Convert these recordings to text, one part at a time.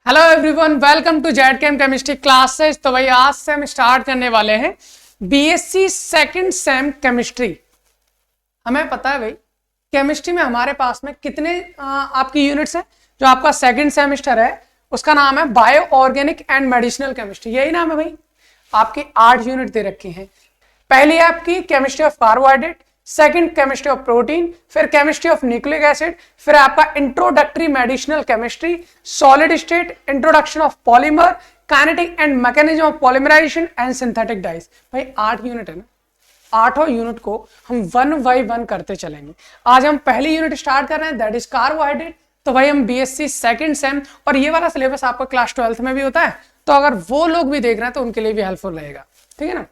Hello everyone, welcome to Z chem chemistry classes. तो भाई आज से हम स्टार्ट करने वाले हैं बीएससी सेकंड सेम केमिस्ट्री। हमें पता है भाई केमिस्ट्री में हमारे पास में कितने आपकी यूनिट्स हैं। जो आपका सेकंड सेमेस्टर है उसका नाम है bio organic and medicinal chemistry, यही नाम है भाई। आपकी 8 यूनिट दे रखी हैं। पहली है आपकी chemistry of carbohydrate, second chemistry of protein, फिर केमिस्ट्री ऑफ न्यूक्लिक एसिड, फिर आपका introductory medicinal chemistry, solid state, introduction of polymer, kinetic and mechanism of polymerization and synthetic dyes. भाई 8 यूनिट है ना, 8 यूनिट को हम 1 बाय 1 करते चलेंगे। आज हम पहली यूनिट स्टार्ट कर रहे हैं, दैट इज कार्बोहाइड्रेट। तो भाई हम बीएससी सेकंड सेम, और ये वाला सिलेबस आपका क्लास 12th में भी होता है, तो अगर वो लोग भी देख रहे हैं तो उनके लिए भी हेल्पफुल रहेगा, ठीक है ना।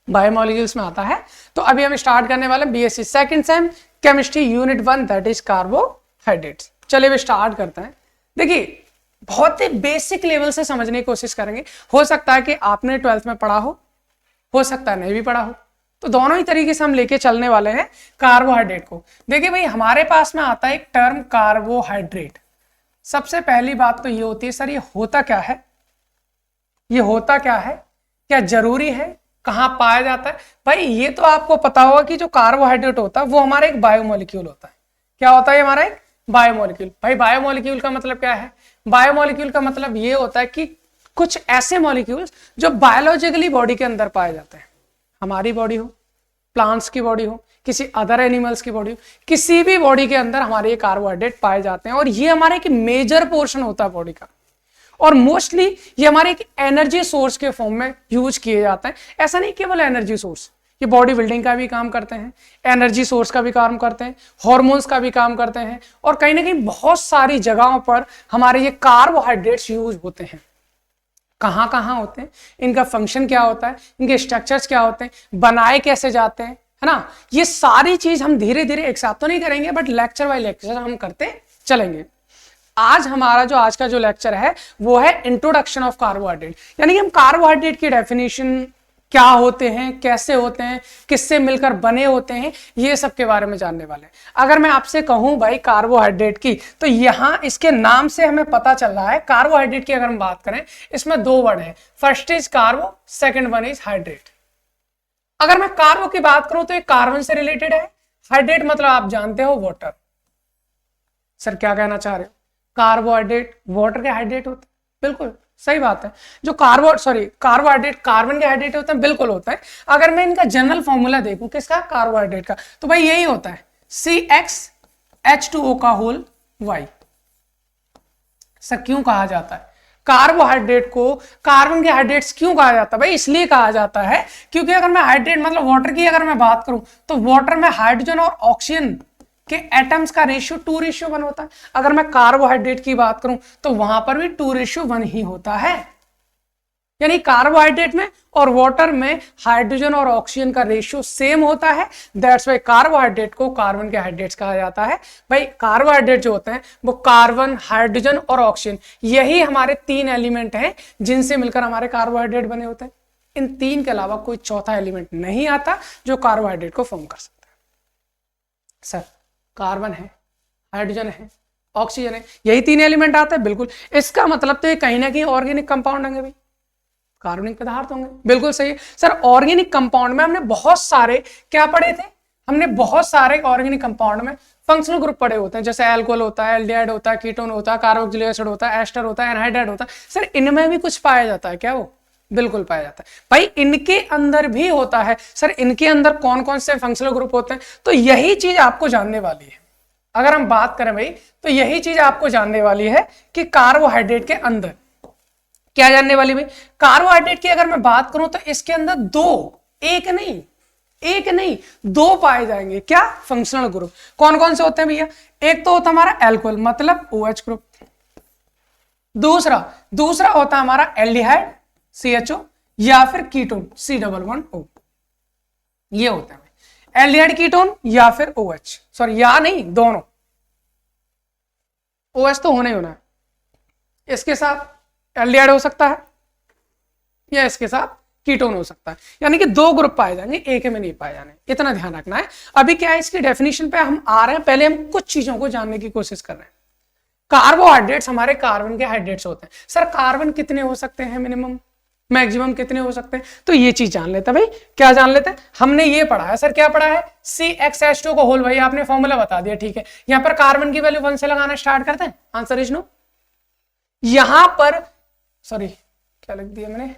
बायोमोलिक्यूल्स में आता है। तो अभी हम स्टार्ट करने वाले BSc second same chemistry unit 1, that is carbohydrates. चलिए भी स्टार्ट करते हैं। देखिए बहुत ही बेसिक लेवल से समझने की कोशिश करेंगे। हो सकता है कि आपने 12th में पढ़ा हो सकता है नहीं भी पढ़ा हो, तो दोनों ही तरीके से हम लेके चलने वाले हैं कार्बोहाइड्रेट को। देखिए भाई हमारे पास में आता है एक टर्म कार्बोहाइड्रेट। सबसे पहली बात तो ये होती है, सर ये होता क्या है, ये होता क्या है, क्या जरूरी है, कहां पाया जाता है। भाई ये तो आपको पता होगा कि जो कार्बोहाइड्रेट होता है वो हमारा एक बायोमोलिक्यूल होता है। क्या होता है हमारा एक बायोमोलिक्यूल। भाई बायोमोलिक्यूल का मतलब क्या है, बायोमोलिक्यूल का मतलब ये होता है कि कुछ ऐसे मॉलिक्यूल्स जो बायोलॉजिकली बॉडी के अंदर पाए जाते हैं। हमारी बॉडी हो, प्लांट्स की बॉडी हो, किसी अदर एनिमल्स की बॉडी हो, किसी भी बॉडी के अंदर हमारे ये कार्बोहाइड्रेट पाए जाते हैं, और ये हमारे एक मेजर पोर्शन होता है बॉडी का। और मोस्टली ये हमारे एक एनर्जी सोर्स के फॉर्म में यूज किए जाते हैं। ऐसा नहीं केवल एनर्जी सोर्स, ये बॉडी बिल्डिंग का भी काम करते हैं, एनर्जी सोर्स का भी काम करते हैं, हार्मोन्स का भी काम करते हैं, और कहीं ना कहीं बहुत सारी जगहों पर हमारे ये कार्बोहाइड्रेट्स यूज होते हैं। कहाँ कहाँ होते हैं, इनका फंक्शन क्या होता है, इनके स्ट्रक्चर्स क्या होते हैं, बनाए कैसे जाते हैं, है ना। ये सारी चीज हम धीरे धीरे एक साथ तो नहीं करेंगे, बट लेक्चर बाय लेक्चर हम करते चलेंगे। आज हमारा जो आज का जो लेक्चर है वो है इंट्रोडक्शन ऑफ कार्बोहाइड्रेट, यानी कि हम कार्बोहाइड्रेट की डेफिनेशन क्या होते हैं, कैसे होते हैं, किससे मिलकर बने होते हैं, ये सब के बारे में जानने वाले हैं। अगर मैं आपसे कहूं भाई कार्बोहाइड्रेट की, तो यहां इसके नाम से हमें पता चल रहा है कार्बोहाइड्रेट की अगर हम बात करें, इसमें 2 वर्ड है, first is कार्बो, second one is hydrate. अगर मैं कार्बो की बात करूं तो ये कार्बन से रिलेटेड है, हाइड्रेट मतलब आप जानते हो वाटर। सर क्या कहना चाह रहे हो, कार्बोहाइड्रेट वाटर के हाइड्रेट होते हैं, बिल्कुल सही बात है। जो कार्बोहाइड्रेट कार्बन के हाइड्रेट होते हैं, बिल्कुल होता है। अगर मैं इनका जनरल फॉर्मूला देखूं किसका, कार्बोहाइड्रेट का, तो भाई यही होता है CxH2O का होल Y। सर क्यों कहा जाता है कार्बोहाइड्रेट को कार्बन के हाइड्रेट्स क्यों कहा जाता है? भाई इसलिए कहा जाता है क्योंकि अगर मैं हाइड्रेट मतलब वाटर की अगर मैं बात करूं, तो वाटर में हाइड्रोजन और ऑक्सीजन के एटम्स का रेशियो 2:1 होता है। अगर मैं कार्बोहाइड्रेट की बात करूं तो वहां पर भी 2:1 ही होता है। यानी कार्बोहाइड्रेट में और वाटर में हाइड्रोजन और ऑक्सीजन का रेशियो सेम होता है। दैट्स वाई कार्बोहाइड्रेट को कार्बन के हाइड्रेट्स कहा जाता है। भाई कार्बोहाइड्रेट जो होते हैं वो कार्बन, हाइड्रोजन और ऑक्सीजन, यही हमारे 3 एलिमेंट हैं जिनसे मिलकर हमारे कार्बोहाइड्रेट बने होते हैं। इन 3 के अलावा कोई चौथा एलिमेंट नहीं आता जो कार्बोहाइड्रेट को फॉर्म कर सकता है। सर कार्बन है, हाइड्रोजन है, ऑक्सीजन है, यही 3 एलिमेंट आते हैं, बिल्कुल। इसका मतलब तो ये कहीं ना कहीं ऑर्गेनिक कंपाउंड होंगे भाई, कार्बनिक पदार्थ होंगे, बिल्कुल सही है। सर ऑर्गेनिक कंपाउंड में हमने बहुत सारे क्या पढ़े थे, हमने बहुत सारे ऑर्गेनिक कंपाउंड में फंक्शनल ग्रुप पढ़े होते हैं, जैसे अल्कोहल होता है, एल्डिहाइड होता है, कीटोन होता है, कार्बोक्सिलिक एसिड होता है, एस्टर होता है, एनहाइड्राइड होता है। सर इनमें भी कुछ पाया जाता है क्या? वो बिल्कुल पाया जाता है। भाई इनके अंदर भी होता है। सर इनके अंदर कौन कौन से फंक्शनल ग्रुप होते हैं? तो यही चीज आपको जानने वाली है। अगर हम बात करें भाई तो यही चीज आपको जानने वाली है कि कार्बोहाइड्रेट के अंदर क्या जानने वाली भाई, कार्बोहाइड्रेट की अगर मैं बात करूं तो इसके अंदर 2, एक नहीं 2 पाए जाएंगे। क्या फंक्शनल ग्रुप कौन कौन से होते हैं भैया? एक तो होता है हमारा एल्कोहल मतलब OH ग्रुप, दूसरा होता है हमारा एल्डिहाइड CHO, या फिर कीटोन C11O। ये होता है एल्डिहाइड कीटोन या फिर OH, सॉरी या नहीं दोनों, OH तो होना ही होना है। इसके साथ एल्डिहाइड हो सकता है या इसके साथ कीटोन हो सकता है, यानी कि 2 ग्रुप पाए जाएंगे, एक में नहीं पाए जाने, इतना ध्यान रखना है। अभी क्या है इसकी डेफिनेशन पे हम आ रहे हैं, पहले हम कुछ चीजों को जानने की कोशिश कर रहे हैं। कार्बोहाइड्रेट्स हमारे कार्बन के हाइड्रेट्स होते हैं। सर कार्बन कितने हो सकते हैं मिनिमम, मैक्सिमम कितने हो सकते हैं? तो ये चीज जान लेते हैं भाई। क्या जान लेते हैं? हमने ये पढ़ा है सर, क्या पढ़ा है? CxH2 को होल, भाई आपने फॉर्मूला बता दिया, ठीक है। यहां पर कार्बन की वैल्यू 1 से लगाना स्टार्ट करते हैं, आंसर इज नो। यहां पर सॉरी क्या लिख दिया मैंने,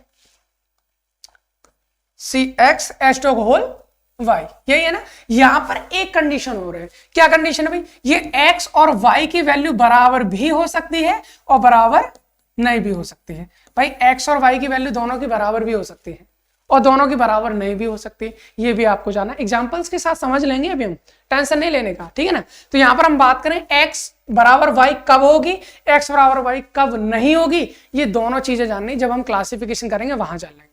CxH2 को होल y, यही है ना। यहां पर एक कंडीशन हो रही है, क्या कंडीशन है भाई? ये x और y की वैल्यू बराबर भी हो सकती है और बराबर नहीं भी हो सकती है। भाई x और y की वैल्यू दोनों की बराबर भी हो सकती है और दोनों की बराबर नहीं भी हो सकती, ये भी आपको जाना। एग्जांपल्स के साथ समझ लेंगे, अभी हम टेंशन नहीं लेने का, ठीक है ना। तो यहां पर हम बात करें x बराबर y कब होगी, x बराबर y कब नहीं होगी, ये दोनों चीजें जाननी जब हम क्लासिफिकेशन करेंगे वहां जान लेंगे।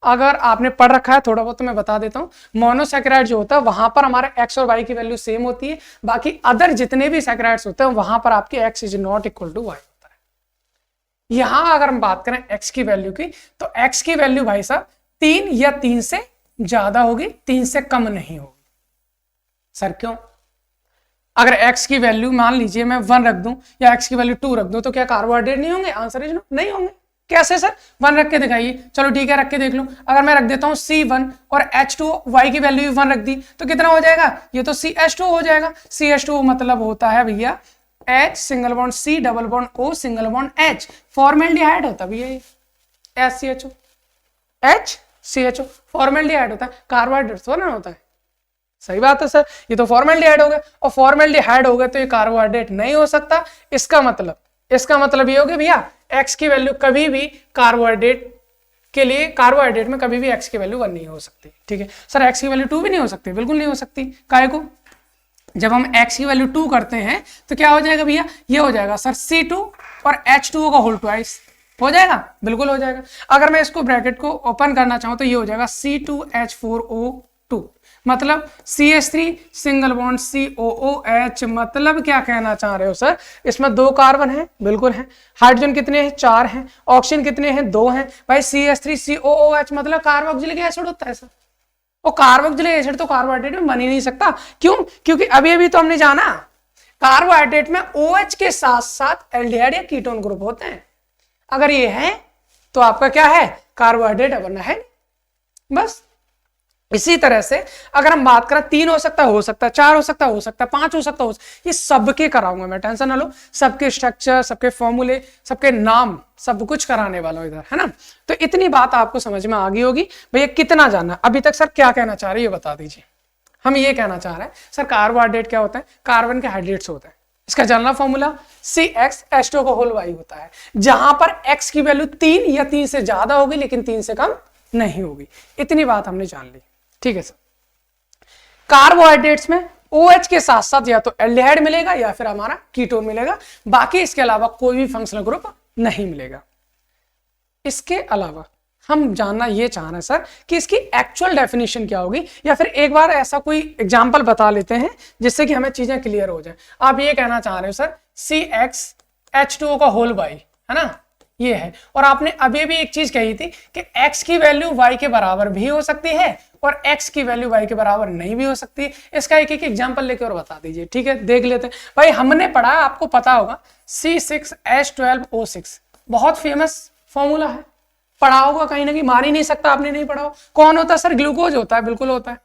अगर आपने पढ़ रखा है थोड़ा बहुत तो मैं बता देता हूं, मोनोसैकेराइड जो होता है वहां पर हमारे x और y की वैल्यू सेम होती है, बाकी अदर जितने भी सैकेराइड्स होते हैं वहां पर आपके x is not equal to y होता है। यहां अगर हम बात करें x की वैल्यू की, तो x की वैल्यू भाई साहब 3 या 3 से ज्यादा होगी, 3 से कम नहीं होगी। सर क्यों? अगर x की वैल्यू मान लीजिए मैं 1 रख दूं या x की वैल्यू 2 रख दूं तो क्या कार्बोहाइड्रेट नहीं होंगे? आंसर इज नो, नहीं होंगे। कैसे सर? 1 रख के दिखाइए। चलो ठीक है, रख के देख लो। अगर मैं रख देता हूं C1 और H2, y की वैल्यू भी 1 रख दी तो कितना हो जाएगा? ये तो CH2 हो जाएगा। CH2 मतलब होता है भैया H single bond C double bond O single bond H, formaldehyde होता है भैया ये, SCHO HCHO फॉर्मेल्डिहाइड होता है, कार्बोहाइड्रेट थोड़ा ना होता है। सही बात है सर, ये तो फॉर्मेल्डिहाइड हो गया और फॉर्मेल्डिहाइड हो गया तो ये कार्बोहाइड्रेट नहीं हो सकता। इसका मतलब ये हो गया भैया x की वैल्यू कभी भी कार्बोहाइड्रेट के लिए, कार्बोहाइड्रेट में कभी भी x की वैल्यू 1 नहीं हो सकती, ठीक है। सर x की वैल्यू 2 भी नहीं हो सकती? बिल्कुल नहीं हो सकती। काहे को? जब हम x की वैल्यू 2 करते हैं तो क्या हो जाएगा भैया? ये हो जाएगा सर C2 और H2O का होल ट्वाइस, हो जाएगा, बिल्कुल हो जाएगा। अगर मैं इसको ब्रैकेट को ओपन करना चाहूं तो ये हो जाएगा C2H4O2, मतलब CH3 सिंगल बॉन्ड COOH। मतलब क्या कहना चाह रहे हो सर? इसमें 2 कार्बन है, बिल्कुल है। हाइड्रोजन कितने हैं? 4 हैं। ऑक्सीजन कितने हैं? 2 हैं। भाई CH3 COOH मतलब कार्बोक्सिलिक एसिड होता है सर। और कार्बोक्सिलिक एसिड तो कार्बोहाइड्रेट में बन ही नहीं सकता। क्यों? क्योंकि अभी तो हमने जाना कार्बोहाइड्रेट में OH के साथ साथ एल्डिहाइड या कीटोन ग्रुप होते हैं। अगर ये है तो आपका क्या है? कार्बोहाइड्रेट है, वरना है बस। इसी तरह से अगर हम बात करें 3 हो सकता है, 4 हो सकता है, 5 हो सकता है, ये सबके कराऊंगा मैं, टेंशन ना लो। सबके स्ट्रक्चर, सबके फॉर्मूले, सबके नाम, सब कुछ कराने वाला हूं इधर, है ना। तो इतनी बात आपको समझ में आ गई होगी। भैया कितना जानना अभी तक? सर क्या कहना चाह रहे हैं ये बता दीजिए। हम ये कहना चाह रहे हैं सर कार्बोहाइड्रेट क्या होता है? कार्बन के हाइड्रेट्स होते हैं। इसका जानना फॉर्मूला CxH2 का होल y होता है, जहां पर x की वैल्यू 3 या 3 से ज्यादा होगी लेकिन 3 से कम नहीं होगी। इतनी बात हमने जान ली, ठीक है सर। कार्बोहाइड्रेट्स में OH के साथ साथ या तो एल्डिहाइड मिलेगा या फिर हमारा कीटोन मिलेगा, बाकी इसके अलावा कोई भी फंक्शनल ग्रुप नहीं मिलेगा। इसके अलावा हम जानना ये चाह रहे हैं सर कि इसकी एक्चुअल डेफिनेशन क्या होगी, या फिर एक बार ऐसा कोई एग्जांपल बता लेते हैं जिससे कि हमें चीजें क्लियर हो जाए। आप ये कहना चाह रहे हो सर CxH2O का होल y, है ना, ये है। और आपने अभी भी एक चीज कही थी कि x की वैल्यू y के बराबर भी हो सकती है और x की वैल्यू y के बराबर नहीं भी हो सकती। इसका एक एग्जांपल लेके और बता दीजिए, ठीक है। देख लेते हैं भाई, हमने पढ़ा, आपको पता होगा C6H12O6 बहुत फेमस फॉर्मूला है, पढ़ा होगा कहीं ना कहीं, मार ही नहीं सकता आपने नहीं पढ़ा हो। कौन होता है सर? ग्लूकोज होता है, बिल्कुल होता है।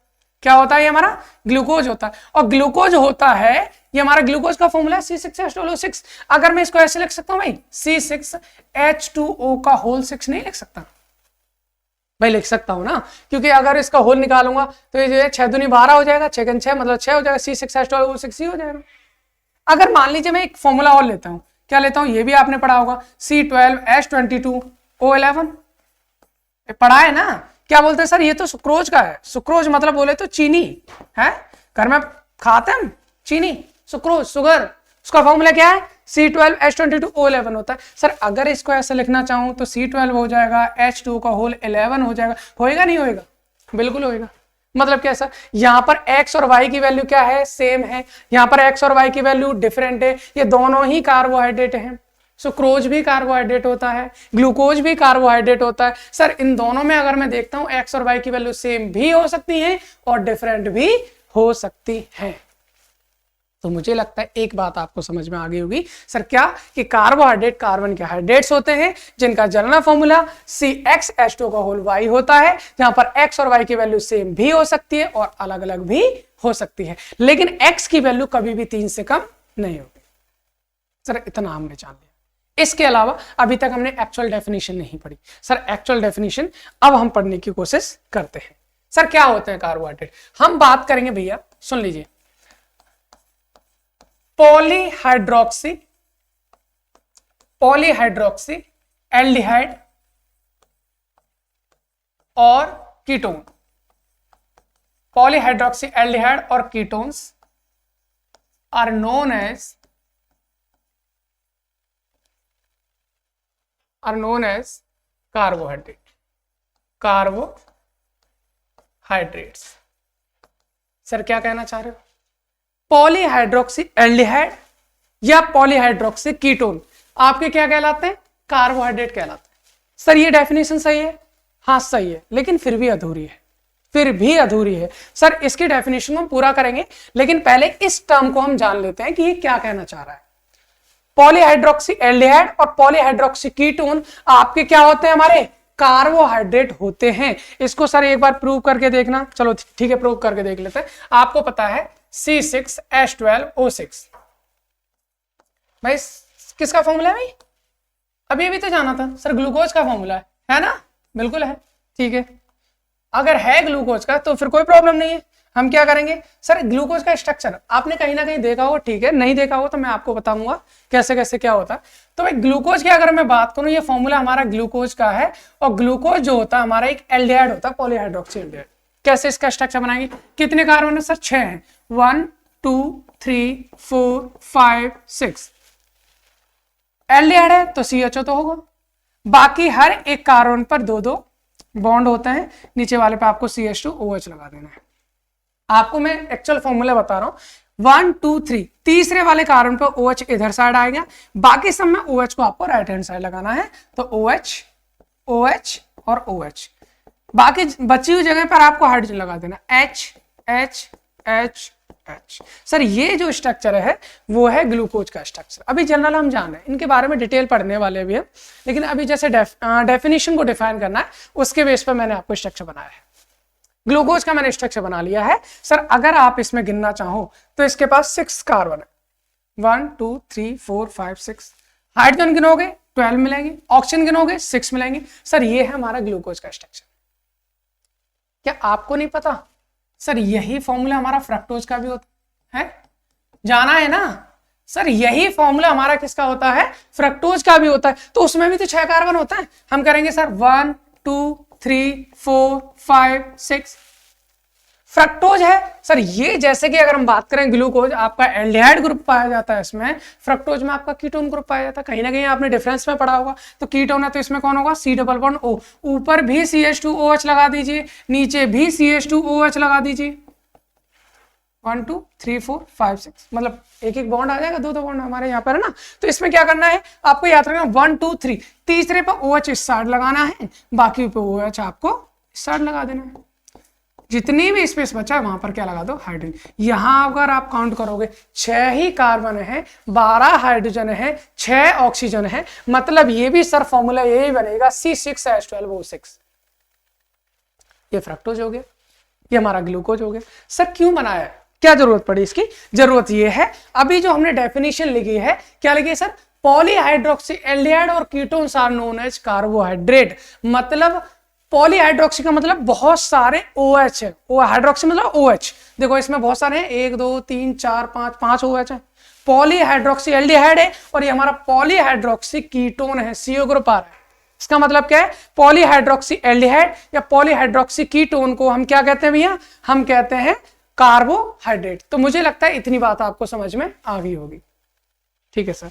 क्या होता है? ये हमारा ग्लूकोज होता है। और ग्लूकोज होता है, ये हमारा ग्लूकोज का फॉर्मूला है C6H12O6। अगर मैं इसको ऐसे लिख सकता हूं भाई, C6H2O का होल 6 नहीं लिख सकता भाई? लिख सकता हूं ना, क्योंकि अगर इसका होल निकालूंगा तो ये जो है 6 दूनी 12 हो जाएगा, 6 6 मतलब 6 हो जाएगा, C6H12O6 ही हो जाएगा। अगर मान लीजिए मैं एक फॉर्मूला और लेता हूं, क्या लेता हूं? ये भी आपने पढ़ा होगा, C12H22O11 पढ़ा है ना। क्या बोलते हैं सर? ये तो सुक्रोज का है। सुक्रोज मतलब बोले तो चीनी है, घर में खाते हैं चीनी, सुक्रोज, शुगर। उसका फॉर्मूला क्या है? C12H22O11 होता है। सर अगर इसको ऐसे लिखना चाहूं तो C12 हो जाएगा, H2 का होल 11 हो जाएगा। होएगा नहीं होएगा? बिल्कुल होएगा। मतलब क्या सर? यहाँ पर x और y की वैल्यू क्या है? सेम है। यहाँ पर x और y की वैल्यू डिफरेंट है। ये दोनों ही कार्बोहाइड्रेट हैं। सुक्रोज भी कार्बोहाइड्रेट होता है, ग्लूकोज भी कार्बोहाइड्रेट होता है। सर इन दोनों में अगर मैं देखता हूं x और y की वैल्यू सेम भी हो सकती है और डिफरेंट भी हो सकती है। तो मुझे लगता है एक बात आपको समझ में आ गई होगी सर, क्या कि कार्बोहाइड्रेट कार्बन के हाइड्रेट्स होते हैं जिनका जनरल फॉर्मूला CxH2 होता है, जहां पर x और y की वैल्यू सेम भी हो सकती है और अलग अलग भी हो सकती है, लेकिन x की वैल्यू कभी भी 3 से कम नहीं होगी। सर इतना हमने जान लिया। इसके अलावा अभी तक हमने एक्चुअल डेफिनेशन नहीं पढ़ी। सर एक्चुअल डेफिनेशन अब हम पढ़ने की कोशिश करते हैं। सर क्या होते हैं कार्बोहाइड्रेट, हम बात करेंगे भैया, सुन लीजिए, पॉलीहाइड्रोक्सी एल्डिहाइड और कीटोन। पॉलीहाइड्रोक्सी एल्डिहाइड और ketones are known as carbohydrates. Sir क्या कहना चाह रहे हो, पॉलीहाइड्रोक्सी एल्डिहाइड या पॉलीहाइड्रोक्सी कीटोन आपके क्या कहलाते हैं, कार्बोहाइड्रेट कहलाते हैं। सर ये डेफिनेशन सही है, हाँ सही है, लेकिन फिर भी अधूरी है। सर इसकी डेफिनेशन को हम पूरा करेंगे, लेकिन पहले इस टर्म को हम जान लेते हैं कि ये क्या कहना चाह रहा है। पॉलीहाइड्रोक्सी एल्डिहाइड और पॉलीहाइड्रोक्सी कीटोन आपके क्या होते हैं, हमारे कार्बोहाइड्रेट होते हैं। इसको सर एक बार प्रूव करके देखना, चलो ठीक है प्रूव करके देख लेते हैं। आपको पता है C6H12O6 भाई किसका फॉर्मूला है भाई, अभी तो जाना था सर, ग्लूकोज का फॉर्मूला है ना, बिल्कुल है, ठीक है। अगर है ग्लूकोज का तो फिर कोई प्रॉब्लम नहीं है। हम क्या करेंगे सर, ग्लूकोज का स्ट्रक्चर आपने कहीं ना कहीं देखा हो, ठीक है, नहीं देखा हो तो मैं आपको बताऊंगा कैसे कैसे क्या होता है। तो भाई ग्लूकोज की अगर मैं बात करूं, ये फॉर्मूला हमारा ग्लूकोज का है, और ग्लूकोज जो होता है हमारा एक एल्डिहाइड होता है, पॉलीहाइड्रोक्सी एल्डिहाइड। कैसे इसका स्ट्रक्चर बनाएंगे, कितने कार्बन है सर, 6 हैं, 1 2 3 4 5 6। एल्डिहाइड है तो CHO तो होगा, बाकी हर एक कार्बन पर 2-2 बॉन्ड होते हैं, नीचे वाले पे आपको CH2OH लगा देना है। आपको मैं एक्चुअल फॉर्मूला बता रहा हूं, 1 2 3, तीसरे वाले कार्बन पर OH इधर साइड आएगा, बाकी सब में OH को आपको राइट हैंड साइड लगाना है, तो OH OH और OH, बाकी बची हुई जगह पर आपको हाइड्रोजन लगा देना, H H H H। Sir ये जो स्ट्रक्चर है वो है ग्लूकोज का स्ट्रक्चर। अभी जनरल हम जान रहे हैं, इनके बारे में डिटेल पढ़ने वाले भी हैं, लेकिन अभी जैसे डेफिनेशन को डिफाइन करना है उसके बेस पर मैंने आपको स्ट्रक्चर बनाया है। ग्लूकोज का मैंने स्ट्रक्चर बना लिया है। सर अगर आप इसमें गिनना चाहो तो इसके पास 6 कार्बन है, 1 2 3 4 5 6। हाइड्रोजन गिनोगे 12 मिलेंगे, ऑक्सीजन गिनोगे 6 मिलेंगे। सर ये है हमारा ग्लूकोज का स्ट्रक्चर। क्या आपको नहीं पता सर, यही फॉर्मूला हमारा फ्रक्टोज का भी होता है, जाना है ना सर, यही फॉर्मूला हमारा किसका होता है, फ्रक्टोज का भी होता है। तो उसमें भी तो 6 कार्बन होता है। हम करेंगे सर 1 2 3 4 5 6, फ्रक्टोज है सर। ये जैसे कि अगर हम बात करें ग्लूकोज, आपका एल्डिहाइड ग्रुप पाया जाता है इसमें, फ्रक्टोज में आपका कीटोन ग्रुप पाया जाता है। कहीं ना कहीं आपने डिफरेंस में पढ़ा होगा, तो कीटोन है तो इसमें कौन होगा, C++O, ऊपर भी CH2OH लगा दीजिए, नीचे भी CH2OH लगा दीजिए, 1 2 3 4 5 6, मतलब एक एक बॉन्ड आ जाएगा, 2-2 बॉन्ड हमारे यहाँ पर है ना। तो इसमें क्या करना है, आपको याद रखना 1 2 3, तीसरे पर OH इस साइड लगाना है, बाकी पे OH आपको इस साइड लगा देना है। जितनी भी स्पेस बचा है वहां पर क्या लगा दो, हाइड्रोजन। यहां अगर आप काउंट करोगे 6 ही कार्बन है, 12 हाइड्रोजन है, 6 ऑक्सीजन है, मतलब ये भी सर फॉर्मूला यही बनेगा C6H12O6। ये फ्रक्टोज हो गया, ये हमारा ग्लूकोज हो गया। सर क्यों बनाया है, क्या जरूरत पड़ी इसकी, जरूरत ये है, अभी जो हमने डेफिनेशन लिखी है, क्या लिखी है सर, पॉलीहाइड्रोक्सी एल्डिहाइड और ketones are known as carbohydrate. मतलब पॉलीहाइड्रोक्सी का मतलब बहुत सारे OH है, हाइड्रोक्सी मतलब OH, देखो इसमें बहुत सारे हैं, 1 2 3 4 5 OH है। पॉलीहाइड्रोक्सी एल्डिहाइड है और ये हमारा पॉलीहाइड्रोक्सी कीटोन है, CO ग्रुप आ रहा है। इसका मतलब क्या है, पॉलीहाइड्रोक्सी एल्डिहाइड या पॉलीहाइड्रोक्सी कीटोन को हम क्या कहते हैं भैया, हम कहते हैं कार्बोहाइड्रेट। तो मुझे लगता है इतनी बात आपको समझ में आ गई होगी, ठीक है सर।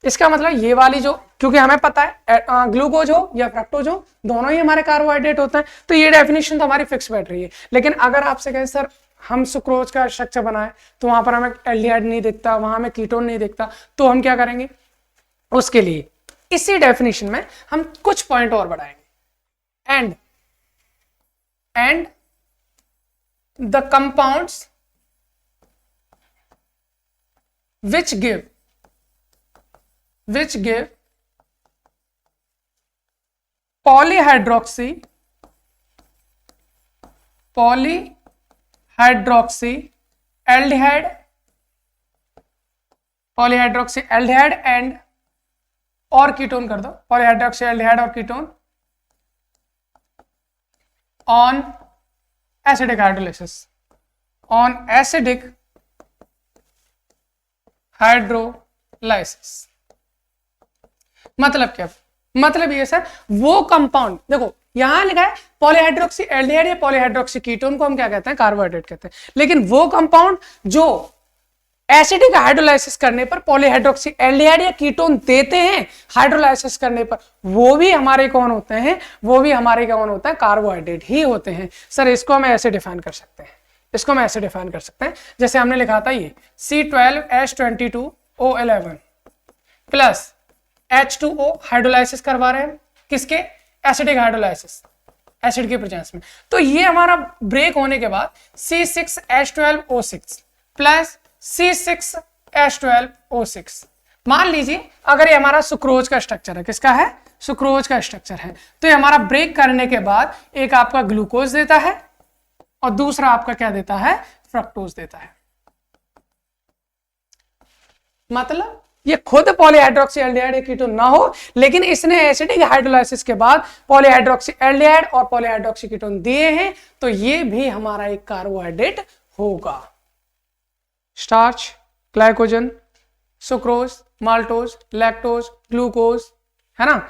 इसका मतलब ये वाली जो, क्योंकि हमें पता है ग्लूकोज हो या फ्रक्टोज हो, दोनों ही हमारे कार्बोहाइड्रेट होते हैं, तो ये डेफिनेशन तो हमारी फिक्स बैठ रही है। लेकिन अगर आपसे कहें सर हम सुक्रोज का स्ट्रक्चर बनाए तो वहां पर हमें एल्डिहाइड नहीं दिखता, वहां हमें कीटोन नहीं दिखता, तो हम क्या करेंगे, उसके लिए इसी डेफिनेशन में हम कुछ पॉइंट और बढ़ाएंगे। And the compounds which give polyhydroxy aldehyde and और कीटोन कर दो, पॉलीहाइड्रोक्सी एल्डिहाइड और कीटोन ऑन एसिडिक हाइड्रोलाइसिस। मतलब क्या? मतलब ये सर, वो कंपाउंड देखो यहां लिखा है पॉलीहाइड्रोक्सी एल्डिहाइड या पॉलीहाइड्रोक्सी कीटोन को हम क्या कहते हैं? कार्बोहाइड्रेट कहते हैं। लेकिन वो कंपाउंड जो एसिडिक हाइड्रोलाइसिस करने पर पॉलीहाइड्रोक्सी एल्डिहाइड या कीटोन देते हैं हाइड्रोलाइसिस करने पर, वो भी हमारे कौन होते हैं? वो भी हमारे कौन होता है? कार्बोहाइड्रेट ही होते हैं। सर इसको हम ऐसे डिफाइन कर सकते हैं, जैसे हमने लिखा था ये C12H22O11 प्लस H2O हाइड्रोलाइसिस करवा रहे हैं, किसके? एसिडिक हाइड्रोलाइसिस, एसिड के प्रेजेंस में। तो ये हमारा ब्रेक होने के बाद C6H12O6 प्लस C6H12O6। मान लीजिए अगर ये हमारा सुक्रोज का स्ट्रक्चर है, किसका है? सुक्रोज का स्ट्रक्चर है। तो ये हमारा ब्रेक करने के बाद एक आपका ग्लूकोज देता है और दूसरा आपका क्या देता है? फ्रक्टोज देता है। मतलब ये खुद पॉलीहाइड्रोक्सी एल्डिहाइड कीटोन ना हो, लेकिन इसने एसिडिक हाइड्रोलाइसिस के बाद पॉलीहाइड्रोक्सी एल्डिहाइड और पॉलीहाइड्रोक्सी कीटोन दिए हैं, तो ये भी हमारा एक कार्बोहाइड्रेट होगा। Starch, glycogen, sucrose, maltose, lactose, glucose, है ना,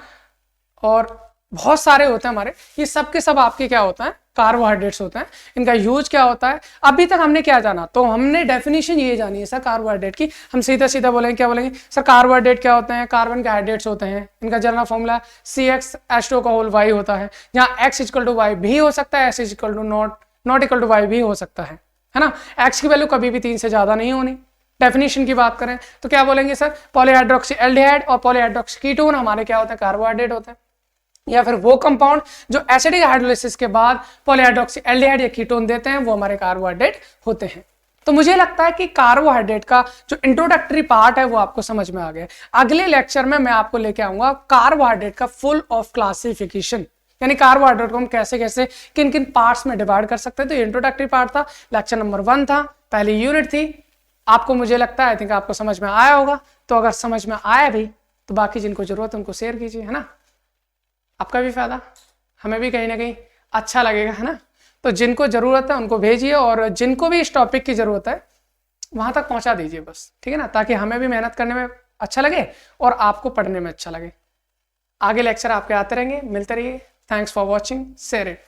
और बहुत सारे होते हैं हमारे, ये सब के सब आपके क्या होता है? कार्बोहाइड्रेट्स होते हैं। इनका यूज क्या होता है? अभी तक हमने क्या जाना? तो हमने डेफिनेशन ये जानी है सर कार्बोहाइड्रेट की। हम सीधा सीधा बोलेंगे, क्या बोलेंगे सर? कार्बोहाइड्रेट क्या होते हैं? कार्बन के हाइड्रेट्स होते हैं। इनका जनरल फॉर्मूला CxH2 का होल Y होता है, जहाँ X इक्वल टू Y भी हो सकता है, X equal to not equal to Y भी हो सकता है ना। X की वैल्यू कभी भी 3 से ज्यादा नहीं होनी। डेफिनेशन की बात करें तो क्या बोलेंगे सर? पॉलीहाइड्रोक्सी एल्डिहाइड और पॉलीहाइड्रोक्सी कीटोन हमारे क्या होते हैं? कार्बोहाइड्रेट होते हैं। या फिर वो कंपाउंड जो एसिडिक हाइड्रोलाइसिस के बाद पॉलीहाइड्रोक्सी एल्डिहाइड या कीटोन देते हैं, वो हमारे कार्बोहाइड्रेट होते हैं। तो मुझे लगता है कि कार्बोहाइड्रेट का जो इंट्रोडक्टरी पार्ट है वो आपको समझ में आ गया। अगले लेक्चर में मैं आपको लेके आऊंगा कार्बोहाइड्रेट का फुल ऑफ क्लासिफिकेशन, यानी कार्बोहाइड्रेट को हम कैसे कैसे किन किन पार्ट्स में डिवाइड कर सकते हैं। तो ये इंट्रोडक्टरी पार्ट था, लेक्चर नंबर 1 था, पहली यूनिट थी। आपको मुझे लगता है आई थिंक आपको समझ में आया होगा। तो अगर समझ में आया भी तो बाकी जिनको जरूरत है उनको शेयर कीजिए, है ना। आपका भी फायदा, हमें भी कहीं ना कहीं अच्छा लगेगा, है ना। तो जिनको जरूरत है उनको भेजिए, और जिनको भी इस टॉपिक की जरूरत है वहां तक पहुंचा दीजिए बस, ठीक है ना, ताकि हमें भी मेहनत करने में अच्छा लगे और आपको पढ़ने में अच्छा लगे। आगे लेक्चर आपके आते रहेंगे, मिलते रहिए। Thanks for watching, share it.